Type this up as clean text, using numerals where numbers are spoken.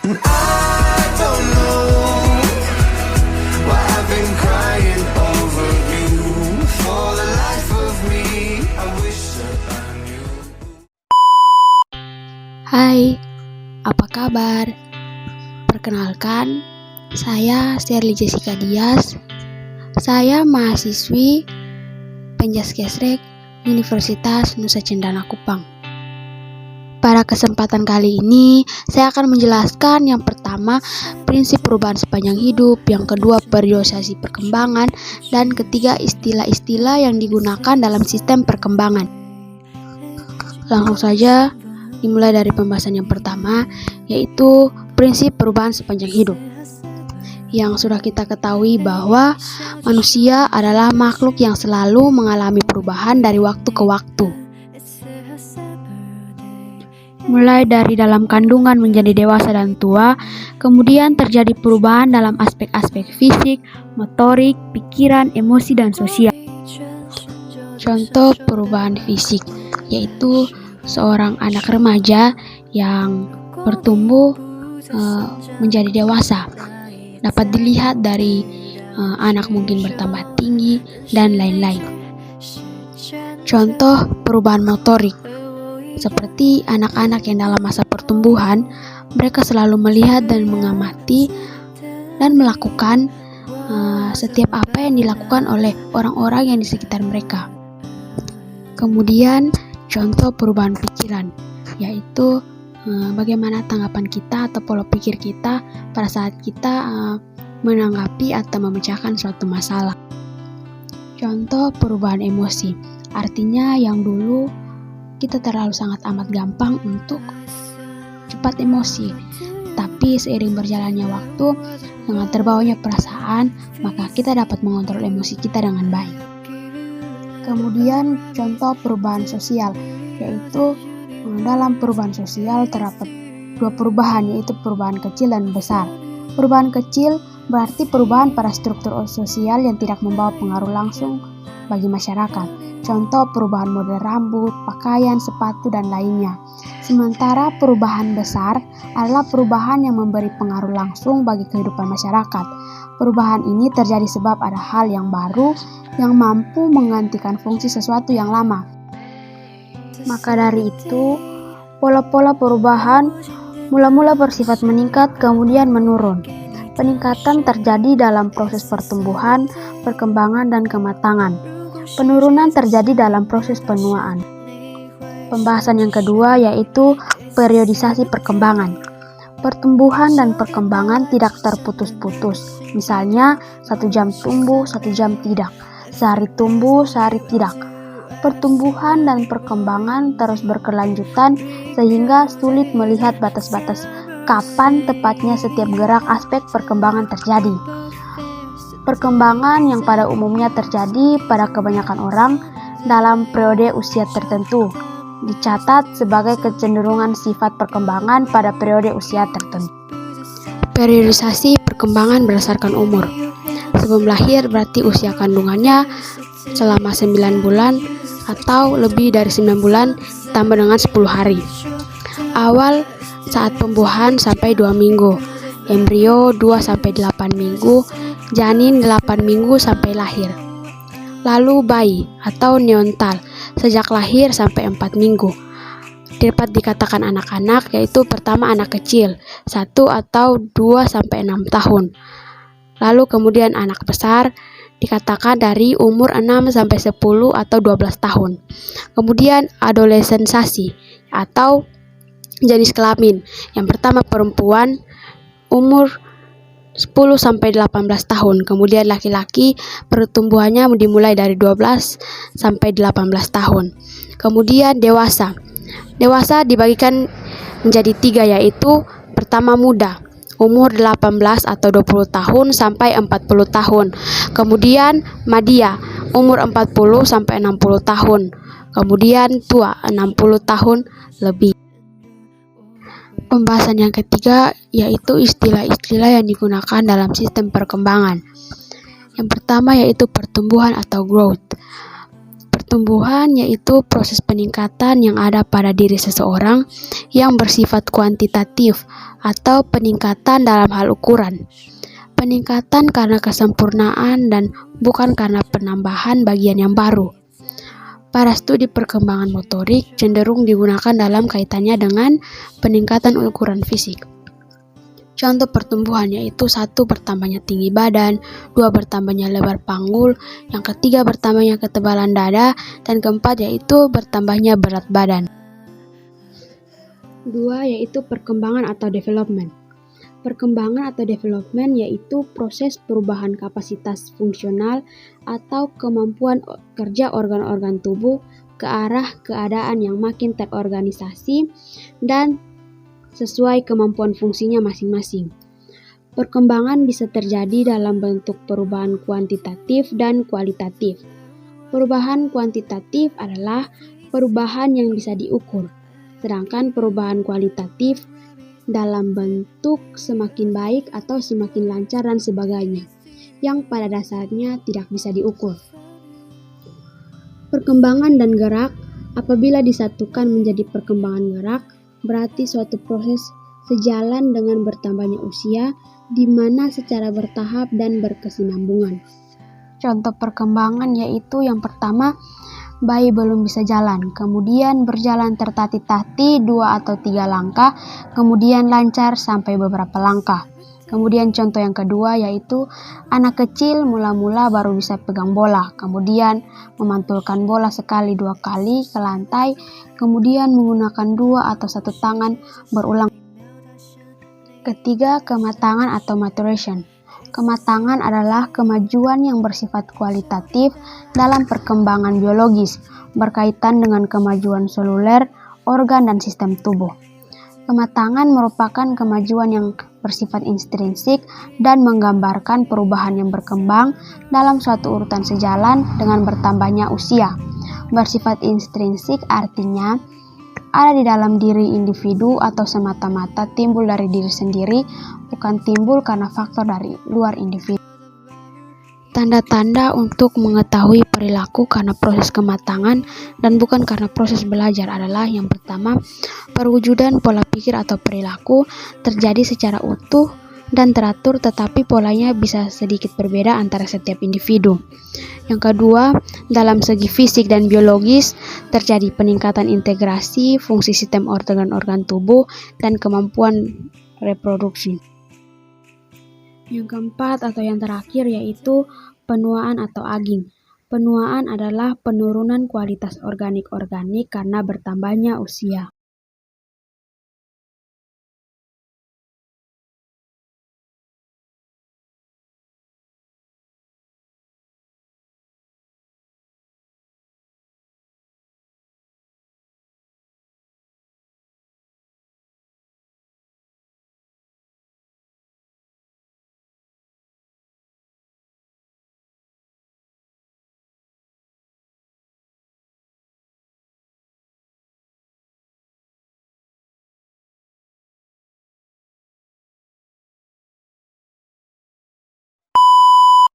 I don't know why I've been crying over you. For the life of me, I wish that I knew. Hai, apa kabar? Perkenalkan, saya Shirley Jessica Dias. Saya mahasiswi Penjaskesrek Universitas Nusa Cendana Kupang. Pada kesempatan kali ini, saya akan menjelaskan yang pertama, prinsip perubahan sepanjang hidup, yang kedua, periodisasi perkembangan, dan ketiga, istilah-istilah yang digunakan dalam sistem perkembangan. Langsung saja, dimulai dari pembahasan yang pertama, yaitu prinsip perubahan sepanjang hidup. Yang sudah kita ketahui bahwa manusia adalah makhluk yang selalu mengalami perubahan dari waktu ke waktu. Mulai dari dalam kandungan menjadi dewasa dan tua, kemudian terjadi perubahan dalam aspek-aspek fisik, motorik, pikiran, emosi, dan sosial. Contoh perubahan fisik, yaitu seorang anak remaja yang bertumbuh menjadi dewasa. Dapat dilihat dari anak mungkin bertambah tinggi dan lain-lain. Contoh perubahan motorik, seperti anak-anak yang dalam masa pertumbuhan, mereka selalu melihat dan mengamati dan melakukan setiap apa yang dilakukan oleh orang-orang yang di sekitar mereka. Kemudian contoh perubahan pikiran, yaitu bagaimana tanggapan kita atau pola pikir kita pada saat kita menanggapi atau memecahkan suatu masalah. Contoh perubahan emosi, artinya yang dulu kita terlalu sangat amat gampang untuk cepat emosi, tapi seiring berjalannya waktu, dengan terbawanya perasaan, maka kita dapat mengontrol emosi kita dengan baik. Kemudian contoh perubahan sosial, yaitu dalam perubahan sosial terdapat dua perubahan, yaitu perubahan kecil dan besar. Perubahan kecil berarti perubahan pada struktur sosial yang tidak membawa pengaruh langsung bagi masyarakat. Contoh perubahan model rambut, pakaian, sepatu, dan lainnya. Sementara perubahan besar adalah perubahan yang memberi pengaruh langsung bagi kehidupan masyarakat. Perubahan ini terjadi sebab ada hal yang baru yang mampu menggantikan fungsi sesuatu yang lama. Maka dari itu, pola-pola perubahan mula-mula bersifat meningkat kemudian menurun. Peningkatan terjadi dalam proses pertumbuhan, perkembangan, dan kematangan. Penurunan terjadi dalam proses penuaan. Pembahasan yang kedua yaitu periodisasi perkembangan. Pertumbuhan dan perkembangan tidak terputus-putus. Misalnya, 1 jam tumbuh, 1 jam tidak. Sehari tumbuh, sehari tidak. Pertumbuhan dan perkembangan terus berkelanjutan sehingga sulit melihat batas-batas kapan tepatnya setiap gerak aspek perkembangan terjadi. Perkembangan yang pada umumnya terjadi pada kebanyakan orang dalam periode usia tertentu dicatat sebagai kecenderungan sifat perkembangan pada periode usia tertentu. Periodisasi perkembangan berdasarkan umur. Sebelum lahir berarti usia kandungannya selama 9 bulan atau lebih dari 9 bulan ditambah dengan 10 hari. Awal saat pembuahan sampai 2 minggu, embrio 2-8 minggu, janin 8 minggu sampai lahir. Lalu bayi atau neonatal sejak lahir sampai 4 minggu. Dapat dikatakan anak-anak, yaitu pertama anak kecil 1 atau 2-6 tahun. Lalu kemudian anak besar dikatakan dari umur 6-10 atau 12 tahun. Kemudian adolesensasi atau jenis kelamin. Yang pertama perempuan umur 10-18 tahun. Kemudian laki-laki pertumbuhannya dimulai dari 12-18 tahun. Kemudian dewasa. Dewasa dibagikan menjadi 3, yaitu pertama muda, umur 18 atau 20 tahun sampai 40 tahun. Kemudian madya, umur 40 sampai 60 tahun. Kemudian tua, 60 tahun lebih. Pembahasan yang ketiga yaitu istilah-istilah yang digunakan dalam sistem perkembangan. Yang pertama yaitu pertumbuhan atau growth. Pertumbuhan yaitu proses peningkatan yang ada pada diri seseorang yang bersifat kuantitatif atau peningkatan dalam hal ukuran. Peningkatan karena kesempurnaan dan bukan karena penambahan bagian yang baru. Para studi perkembangan motorik cenderung digunakan dalam kaitannya dengan peningkatan ukuran fisik. Contoh pertumbuhan yaitu 1. Bertambahnya tinggi badan, 2. Bertambahnya lebar panggul, yang ketiga bertambahnya ketebalan dada, dan keempat yaitu bertambahnya berat badan. 2. Yaitu perkembangan atau development. Perkembangan atau development yaitu proses perubahan kapasitas fungsional atau kemampuan kerja organ-organ tubuh ke arah keadaan yang makin terorganisasi dan sesuai kemampuan fungsinya masing-masing. Perkembangan bisa terjadi dalam bentuk perubahan kuantitatif dan kualitatif. Perubahan kuantitatif adalah perubahan yang bisa diukur, sedangkan perubahan kualitatif dalam bentuk semakin baik atau semakin lancar dan sebagainya, yang pada dasarnya tidak bisa diukur. Perkembangan dan gerak apabila disatukan menjadi perkembangan gerak, berarti suatu proses sejalan dengan bertambahnya usia, di mana secara bertahap dan berkesinambungan. Contoh perkembangan yaitu yang pertama, bayi belum bisa jalan, kemudian berjalan tertatih-tatih 2 atau 3 langkah, kemudian lancar sampai beberapa langkah. Kemudian contoh yang kedua yaitu anak kecil mula-mula baru bisa pegang bola, kemudian memantulkan bola sekali 2 kali ke lantai, kemudian menggunakan 2 atau 1 tangan berulang. Ketiga, kematangan atau maturation. Kematangan adalah kemajuan yang bersifat kualitatif dalam perkembangan biologis, berkaitan dengan kemajuan seluler, organ, dan sistem tubuh. Kematangan merupakan kemajuan yang bersifat intrinsik dan menggambarkan perubahan yang berkembang dalam suatu urutan sejalan dengan bertambahnya usia. Bersifat intrinsik artinya ada di dalam diri individu atau semata-mata timbul dari diri sendiri, bukan timbul karena faktor dari luar individu. Tanda-tanda untuk mengetahui perilaku karena proses kematangan dan bukan karena proses belajar adalah yang pertama, perwujudan pola pikir atau perilaku terjadi secara utuh dan teratur, tetapi polanya bisa sedikit berbeda antara setiap individu. Yang kedua, dalam segi fisik dan biologis terjadi peningkatan integrasi fungsi sistem organ-organ tubuh dan kemampuan reproduksi. Yang keempat atau yang terakhir yaitu penuaan atau aging. Penuaan adalah penurunan kualitas organik-organik karena bertambahnya usia.